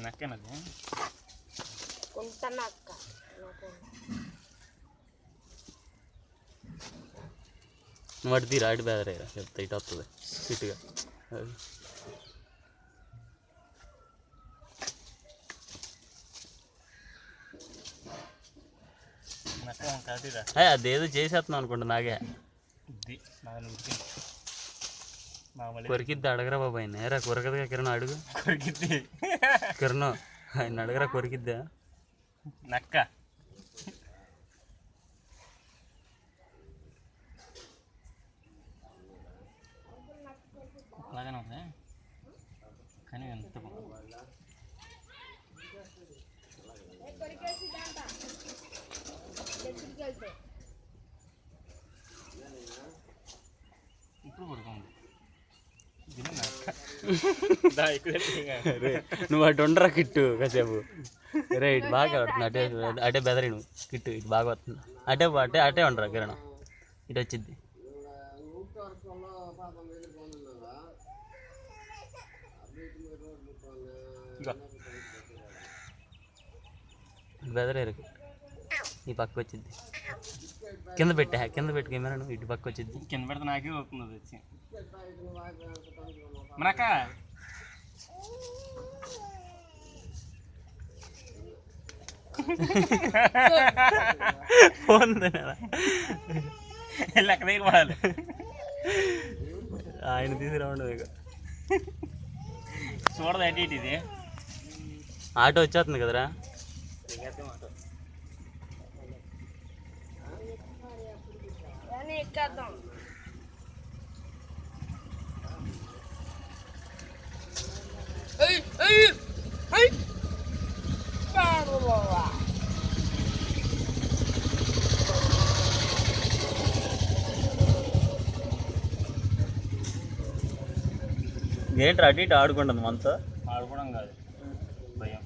నక్కనది కొంత నక్క వాటి తీరా అటు బెదరేరా చెప్తా ఇటు వస్తుంది ఇటుగా అదేదో చేసేస్తున్నాం అనుకుంటా నాకే కొరికిద్ది అడగరా బాబు ఆయన ఏరా కొరకదుగా కిరణ్ అడుగు కొరికిద్ది కిరణ్ ఆయన అడగరా కొరికిద్దా నక్క అలాగనే ఉంది కానీ ఎంత ఇప్పుడు పడుకోండి నువ్వు అటు ఉండరా కిట్టు కాసేపు రే ఇటు బాగా వస్తుంది అటే అటే బెదరి నువ్వు కిట్టు ఇటు బాగా వస్తుంది అటే అటే అటే ఉండరా కిరణ్ ఇటు వచ్చిద్ది బెదరేరు ఈ పక్క వచ్చిద్ది కింద పెట్టు కెమెరా నువ్వు ఇటు పక్క వచ్చిద్ది కింద పెడితే నాకే అవుతుంది అది వచ్చి మనక ఫోన్ లెక్క దగ్గర పడాలి ఆయన తీసుకురావండి ఇక చూడదు అటు ఇటు ఇది ఆటో వచ్చేస్తుంది కదరా ఎక్కేద్దాం ఏంట్రా అటు ఇటు ఆడుకుంటుంది మనతో ఆడుకోవడం కాదు భయం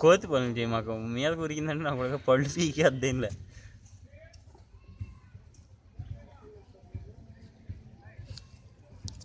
కోతి పనులు చేయి మాకు మీద కురిగిందంటే నాకు పళ్ళు పీకి అద్దేంలే